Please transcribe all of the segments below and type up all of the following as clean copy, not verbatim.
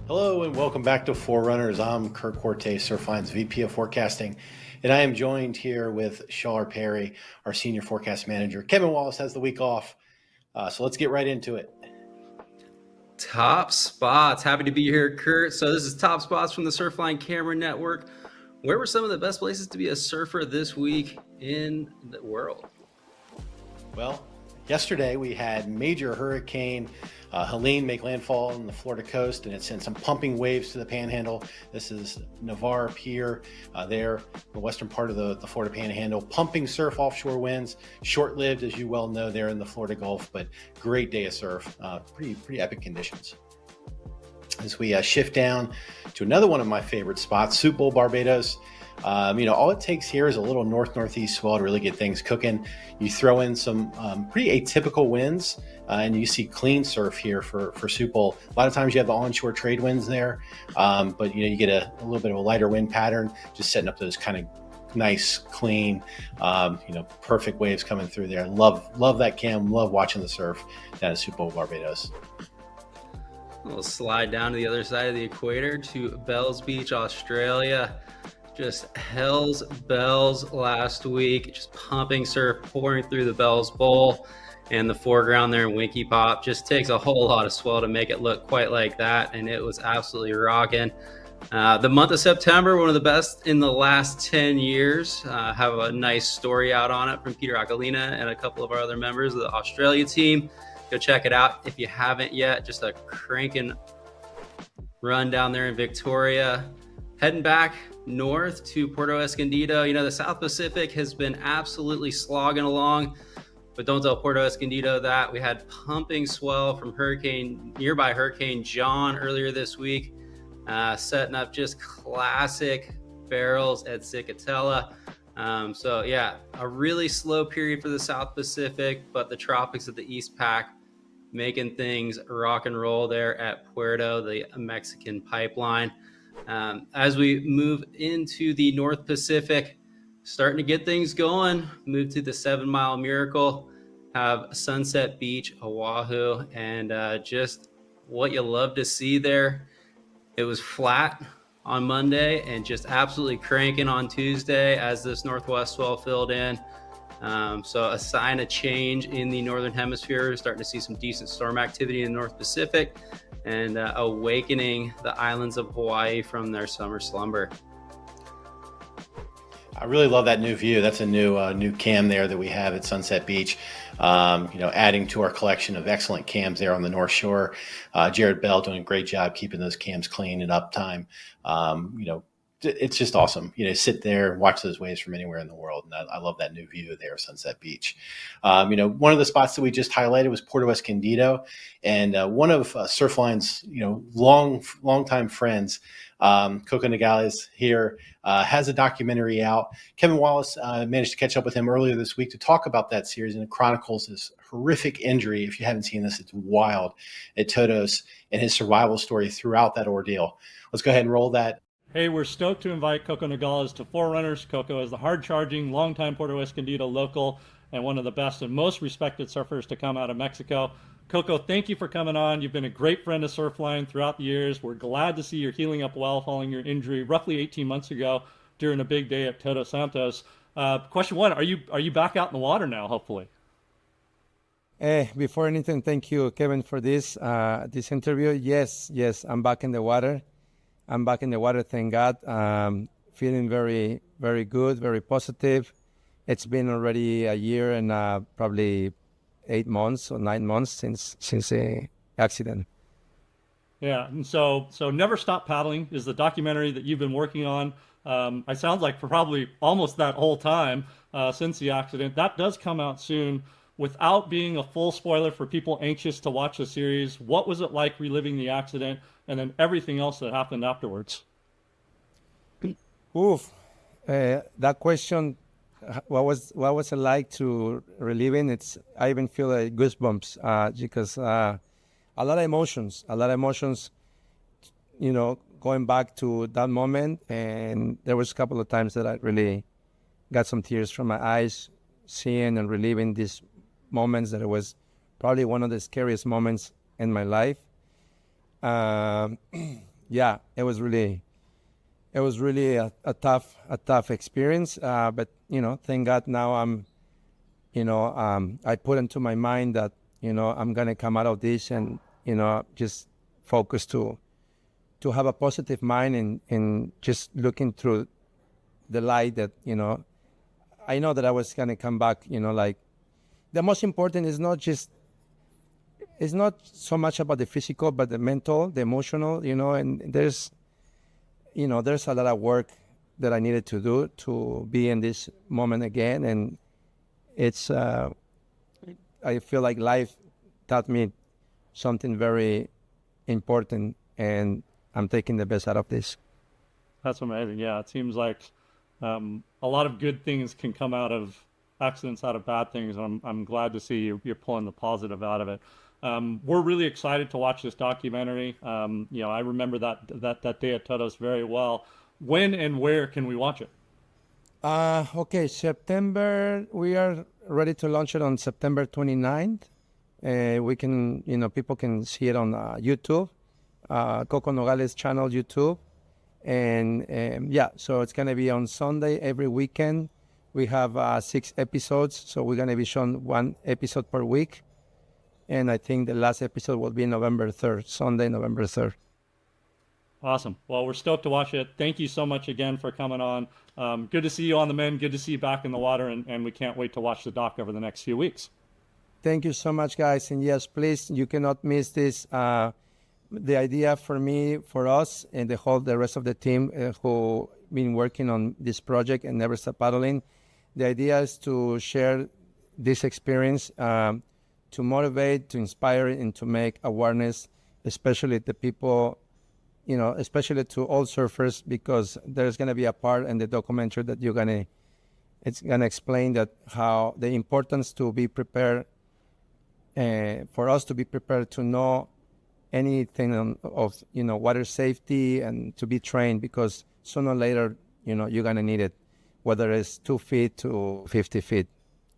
Hello and welcome back to Forerunners. I'm Korte, Surfline's VP of Forecasting, and I am joined here with Schaler Perry, our Senior Forecast Manager. Kevin Wallace has the week off, so let's get right into it. Top spots. Happy to be here, Kurt. So this is top spots from the Surfline Camera Network. Where were some of the best places to be a surfer this week in the world? Well, yesterday we had major hurricane Helene make landfall on the Florida coast, and it sent some pumping waves to the Panhandle. This is Navarre Pier there, the western part of the Florida Panhandle. Pumping surf, offshore winds, short-lived, as you well know, there in the Florida Gulf, but great day of surf. Pretty epic conditions. As we shift down to another one of my favorite spots, Soup Bowl, Barbados. All it takes here is a little northeast swell to really get things cooking. You throw in some pretty atypical winds, and you see clean surf here for Soup Bowl. A lot of times you have the onshore trade winds there, but you get a little bit of a lighter wind pattern, just setting up those kind of nice, clean, perfect waves coming through there. Love that cam. Love watching the surf down at Soup Bowl, Barbados. We'll slide down to the other side of the equator to Bells Beach, Australia. Just hell's bells last week, just pumping surf pouring through the Bells Bowl, and the foreground there in Winky Pop just takes a whole lot of swell to make it look quite like that, and it was absolutely rocking. The month of September, one of the best in the last 10 years. Have a nice story out on it from Peter Acalina and a couple of our other members of the Australia team. Go check it out if you haven't yet. Just a cranking run down there in Victoria. Heading back north to Puerto Escondido. The South Pacific has been absolutely slogging along, but don't tell Puerto Escondido that. We had pumping swell from nearby Hurricane John earlier this week, setting up just classic barrels at Cicatela. A really slow period for the South Pacific, but the tropics of the East Pac making things rock and roll there at Puerto, the Mexican pipeline. As we move into the North Pacific, starting to get things going, move to the 7 Mile Miracle, have Sunset Beach, Oahu, and just what you love to see there. It was flat on Monday and just absolutely cranking on Tuesday as this northwest swell filled in. So a sign of change in the Northern Hemisphere. We're starting to see some decent storm activity in the North Pacific, and awakening the islands of Hawaii from their summer slumber. I really love that new view. That's a new cam there that we have at Sunset Beach. Adding to our collection of excellent cams there on the North Shore. Jared Bell doing a great job keeping those cams clean and uptime. It's just awesome. Sit there and watch those waves from anywhere in the world. And I love that new view there of Sunset Beach. One of the spots that we just highlighted was Puerto Escondido. And one of Surfline's, longtime friends, Coco Nogales here, has a documentary out. Kevin Wallace managed to catch up with him earlier this week to talk about that series, and it chronicles this horrific injury. If you haven't seen this, it's wild, at Todos, and his survival story throughout that ordeal. Let's go ahead and roll that. Hey, we're stoked to invite Coco Nogales to Forerunners. Coco is the hard-charging, longtime Puerto Escondido local and one of the best and most respected surfers to come out of Mexico. Coco, thank you for coming on. You've been a great friend of Surfline throughout the years. We're glad to see you're healing up well following your injury roughly 18 months ago during a big day at Todos Santos. Question one, are you back out in the water now, hopefully? Before anything, thank you, Kevin, for this interview. Yes, I'm back in the water. Thank God. Feeling very, very good, very positive. It's been already a year and probably 8 months or 9 months since the accident. Yeah, and so Never Stop Paddling is the documentary that you've been working on. It sounds like for probably almost that whole time since the accident. That does come out soon. Without being a full spoiler for people anxious to watch the series, what was it like reliving the accident and then everything else that happened afterwards? Oof, that question, what was it like to reliving? I even feel like goosebumps because a lot of emotions, going back to that moment. And there was a couple of times that I really got some tears from my eyes, seeing and reliving these moments that it was probably one of the scariest moments in my life. yeah, it was really a tough experience. But thank God now I put into my mind that I'm gonna come out of this and just focus to have a positive mind and just looking through the light that I know that I was gonna come back. Like the most important is it's not so much about the physical, but the mental, the emotional. And there's a lot of work that I needed to do to be in this moment again, and it's I feel like life taught me something very important, and I'm taking the best out of this. That's amazing. Yeah, it seems like a lot of good things can come out of accidents, out of bad things. And I'm glad to see you're pulling the positive out of it. We're really excited to watch this documentary. I remember that day at Todos very well. When and where can we watch it? Okay, September. We are ready to launch it on September 29th. We can, people can see it on YouTube, Coco Nogales channel YouTube. And so it's going to be on Sunday every weekend. We have 6 episodes, so we're going to be showing 1 episode per week. And I think the last episode will be November 3rd, Sunday, November 3rd. Awesome. Well, we're stoked to watch it. Thank you so much again for coming on. Good to see you on the mend. Good to see you back in the water. And we can't wait to watch the doc over the next few weeks. Thank you so much, guys. And yes, please, you cannot miss this. The idea for me, for us, and the rest of the team who been working on this project and Never Stop Paddling, the idea is to share this experience, to motivate, to inspire, and to make awareness, especially the people, especially to all surfers, because there's going to be a part in the documentary that it's going to explain that how the importance to be prepared, for us to be prepared to know anything of water safety and to be trained, because sooner or later, you're going to need it, whether it's 2 feet to 50 feet.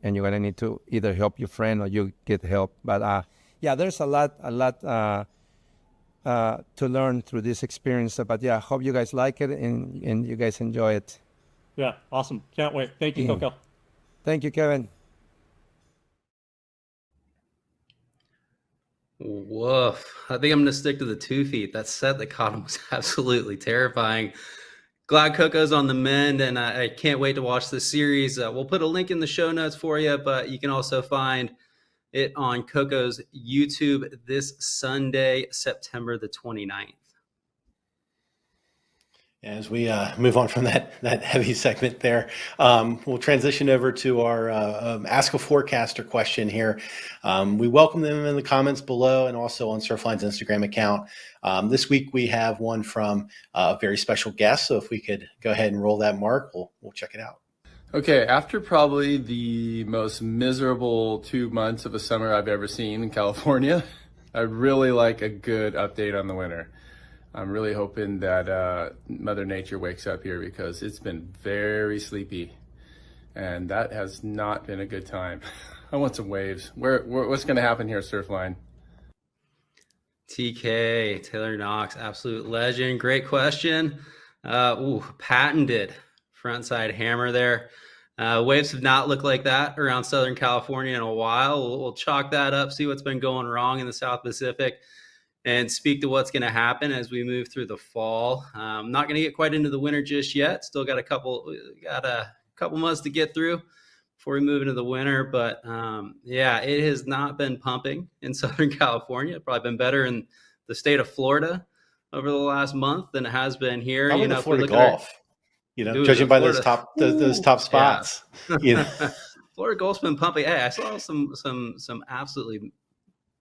And you're going to need to either help your friend or you get help. But there's a lot to learn through this experience. But yeah, hope you guys like it and you guys enjoy it. Yeah, awesome. Can't wait. Thank you, Coco. Thank you, Kevin. Woof. I think I'm going to stick to the 2 feet. That set that caught him was absolutely terrifying. Glad Coco's on the mend, and I can't wait to watch this series. We'll put a link in the show notes for you, but you can also find it on Coco's YouTube this Sunday, September the 29th. As we move on from that heavy segment there, we'll transition over to our Ask a Forecaster question here. We welcome them in the comments below and also on Surfline's Instagram account. This week we have one from a very special guest, so if we could go ahead and roll that, Mark, we'll check it out. Okay, after probably the most miserable 2 months of a summer I've ever seen in California, I'd really like a good update on the winter. I'm really hoping that Mother Nature wakes up here, because it's been very sleepy, and that has not been a good time. I want some waves. What's going to happen here at Surfline? TK, Taylor Knox, absolute legend. Great question. Patented frontside hammer there. Waves have not looked like that around Southern California in a while. We'll chalk that up, see what's been going wrong in the South Pacific, and speak to what's going to happen as we move through the fall. I'm not going to get quite into the winter just yet. Still got a couple months to get through before we move into the winter. But it has not been pumping in Southern California. Probably been better in the state of Florida over the last month than it has been here. Probably the Florida Gulf, judging by those top spots. Yeah. Florida Gulf's been pumping. Hey, I saw some absolutely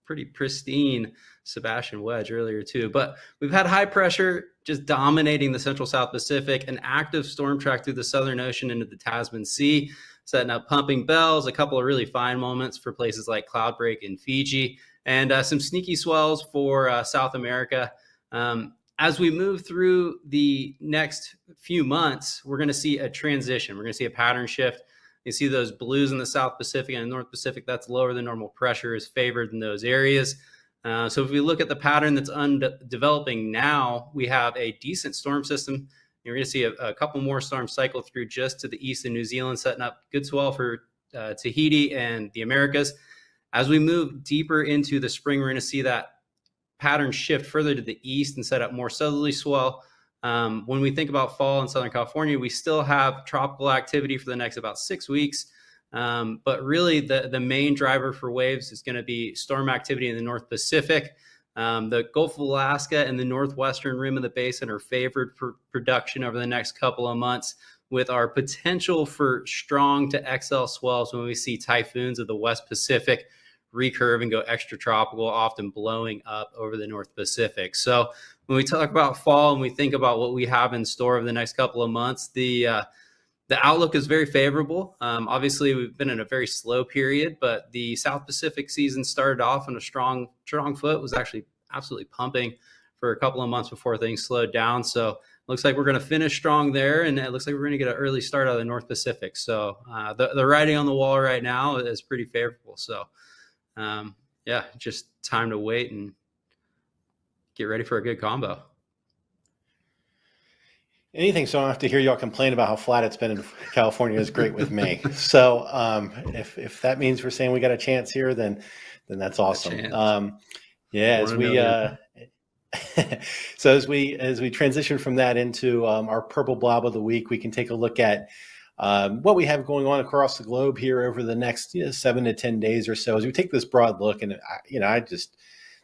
pretty pristine Sebastian wedge earlier too, but we've had high pressure just dominating the central South Pacific, an active storm track through the Southern Ocean into the Tasman Sea, setting up pumping bells, a couple of really fine moments for places like Cloudbreak in Fiji, and some sneaky swells for South America. As we move through the next few months, we're going to see a transition. We're going to see a pattern shift. You see those blues in the South Pacific and the North Pacific, that's lower than normal pressure is favored in those areas. So if we look at the pattern that's developing now, we have a decent storm system. You're going to see a couple more storms cycle through just to the east of New Zealand, setting up good swell for Tahiti and the Americas. As we move deeper into the spring, we're going to see that pattern shift further to the east and set up more southerly swell. When we think about fall in Southern California, we still have tropical activity for the next about 6 weeks. But really the main driver for waves is going to be storm activity in the North Pacific. The Gulf of Alaska and the northwestern rim of the basin are favored for production over the next couple of months, with our potential for strong to XL swells when we see typhoons of the West Pacific recurve and go extratropical, often blowing up over the North Pacific. So when we talk about fall and we think about what we have in store over the next couple of months, the outlook is very favorable. Obviously, we've been in a very slow period, but the South Pacific season started off on a strong foot, was actually absolutely pumping for a couple of months before things slowed down. So it looks like we're going to finish strong there, and it looks like we're going to get an early start out of the North Pacific. So the writing on the wall right now is pretty favorable. So yeah, just time to wait and get ready for a good combo. Anything so I don't have to hear y'all complain about how flat it's been in California is great with me. So if that means we're saying we got a chance here, then that's awesome. Yeah, as we so as we transition from that into our purple blob of the week, we can take a look at what we have going on across the globe here over the next 7 to 10 days or so. As we take this broad look, and this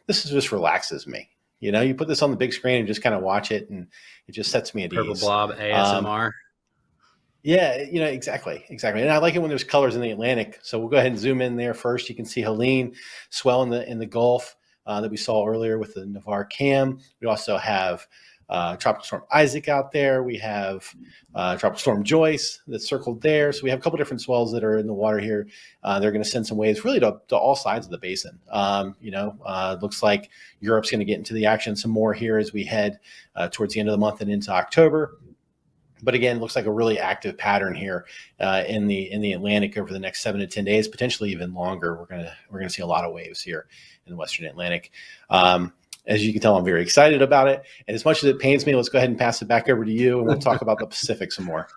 just relaxes me. You put this on the big screen and just kind of watch it, and it just sets me at Purple ease. blob ASMR. Yeah, exactly. And I like it when there's colors in the Atlantic. So we'll go ahead and zoom in there first. You can see Helene swell in the Gulf that we saw earlier with the Navarre cam. We also have Tropical Storm Isaac out there. We have Tropical Storm Joyce that's circled there. So we have a couple different swells that are in the water here. They're going to send some waves really to all sides of the basin. It looks like Europe's going to get into the action some more here as we head towards the end of the month and into October. But again, it looks like a really active pattern here in the Atlantic over the next 7 to 10 days, potentially even longer. We're gonna see a lot of waves here in the Western Atlantic. As you can tell, I'm very excited about it. And as much as it pains me, let's go ahead and pass it back over to you, and we'll talk about the Pacific some more.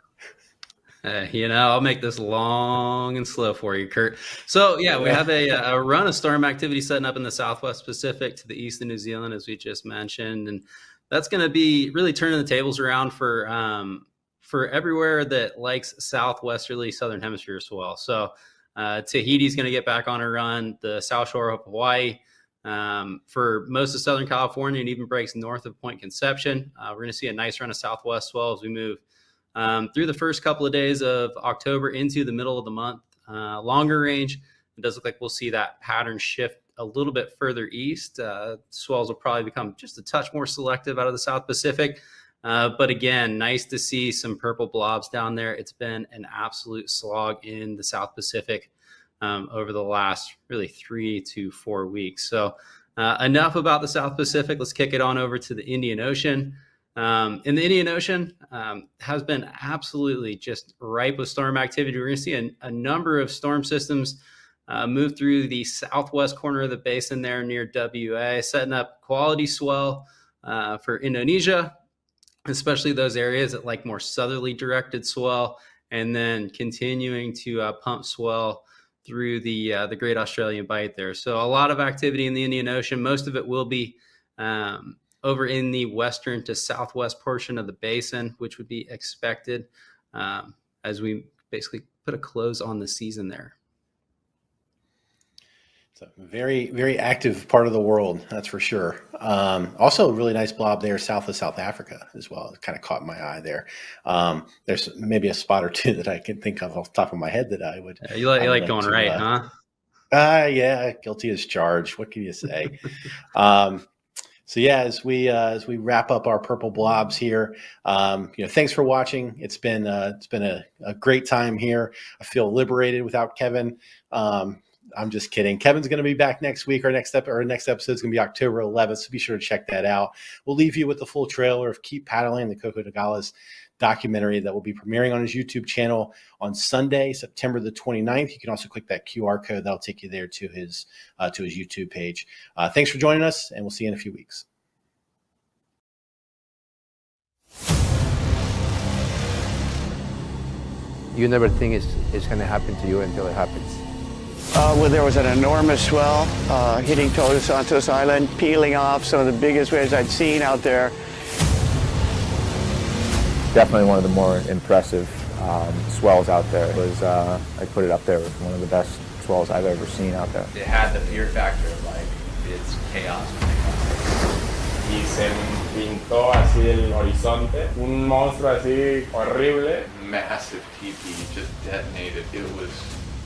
I'll make this long and slow for you, Kurt. So yeah, we have a run of storm activity setting up in the Southwest Pacific to the east of New Zealand, as we just mentioned, and that's going to be really turning the tables around for everywhere that likes southwesterly southern hemisphere swell. So Tahiti's going to get back on a run, the South Shore of Hawaii, for most of Southern California, and even breaks north of Point Conception. We're going to see a nice run of southwest swell as we move through the first couple of days of October into the middle of the month. Longer range, it does look like we'll see that pattern shift a little bit further east. Swells will probably become just a touch more selective out of the South Pacific. But again, nice to see some purple blobs down there. It's been an absolute slog in the South Pacific over the last really 3 to 4 weeks. So enough about the South Pacific. Let's kick it on over to the Indian Ocean. In the Indian Ocean has been absolutely just ripe with storm activity. We're going to see a number of storm systems move through the southwest corner of the basin there near WA, setting up quality swell for Indonesia, especially those areas that like more southerly directed swell, and then continuing to pump swell through the Great Australian Bight there. So a lot of activity in the Indian Ocean. Most of it will be over in the western to southwest portion of the basin, which would be expected as we basically put a close on the season there. It's a very, very active part of the world, that's for sure. Also, a really nice blob there south of South Africa as well. It kind of caught my eye there. There's maybe a spot or two that I can think of off the top of my head that I would. You like going right, huh? Yeah, guilty as charged. What can you say? So yeah, as we wrap up our purple blobs here, thanks for watching. It's been a great time here. I feel liberated without Kevin. I'm just kidding. Kevin's going to be back next week. Our next episode is going to be October 11th, so be sure to check that out. We'll leave you with the full trailer of Keep Paddling, the Coco Nogales documentary that will be premiering on his YouTube channel on Sunday, September the 29th. You can also click that QR code. That'll take you there to his YouTube page. Thanks for joining us, and we'll see you in a few weeks. You never think it's going to happen to you until it happens. Well, there was an enormous swell hitting Todos Santos Island, peeling off some of the biggest waves I'd seen out there. Definitely one of the more impressive swells out there. It was, I put it up there with one of the best swells I've ever seen out there. It had the fear factor of like, it's chaos. Y se pintó así el horizonte, un monstruo así horrible. Massive teepee just detonated. It was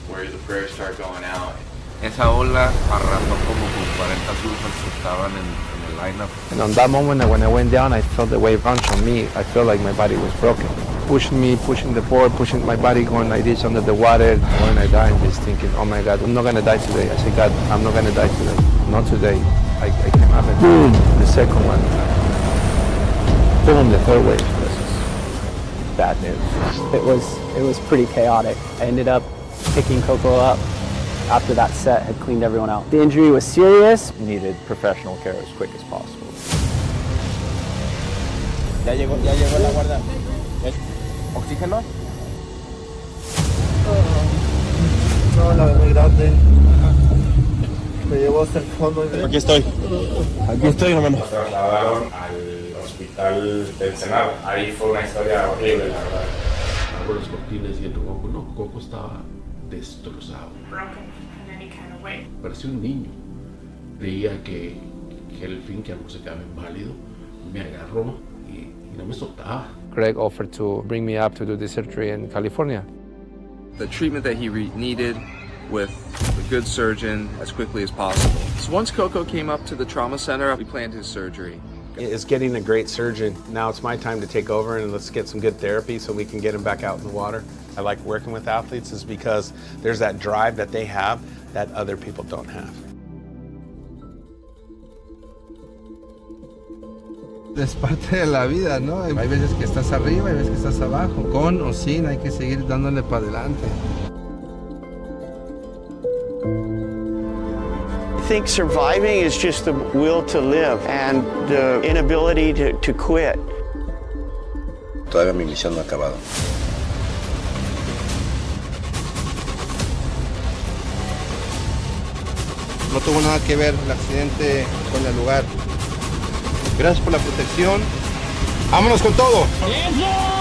where the prayers start going out. Esa ola arrasó como con 40 surfers que estaban en el lineup. And on that moment, when I went down, I felt the wave punch on me. I felt like my body was broken. Pushing me, pushing the board, pushing my body, going like this under the water. When I died, I'm just thinking, oh my God, I'm not gonna die today. I said, God, I'm not gonna die today. Not today. I came up and boom, the second one. Boom, the third wave. This is bad news. It was pretty chaotic. I ended up picking Coco up after that set had cleaned everyone out. The injury was serious. Needed professional care as quick as possible. Ya llegó la guarda. ¿Oxígeno? No, la muy grande. Me llevó hasta el fondo. Aquí estoy, hermano. Nos trasladaron al hospital de Ensenada. Ahí fue una historia horrible, la verdad. Abro las cortinas y entro Coco. No, Coco estaba destrozado. Broken in any kind of way. Parecía un niño. Creía que el fin que algo se quedaba inválido. Me agarró y no me soltaba. Greg offered to bring me up to do the surgery in California. The treatment that he needed with a good surgeon as quickly as possible. So once Coco came up to the trauma center, we planned his surgery. Is getting a great surgeon. Now it's my time to take over and let's get some good therapy so we can get him back out in the water. I like working with athletes is because there's that drive that they have that other people don't have. Es parte de la vida, ¿no? Hay veces que estás arriba, hay veces que estás abajo. Con o sin, hay que seguir dándole para adelante. I think surviving is just the will to live and the inability to quit. Todavía mi misión no ha acabado. No tuvo nada que ver el accidente con el lugar. Gracias por la protección. ¡Vámonos con todo! ¡Eso!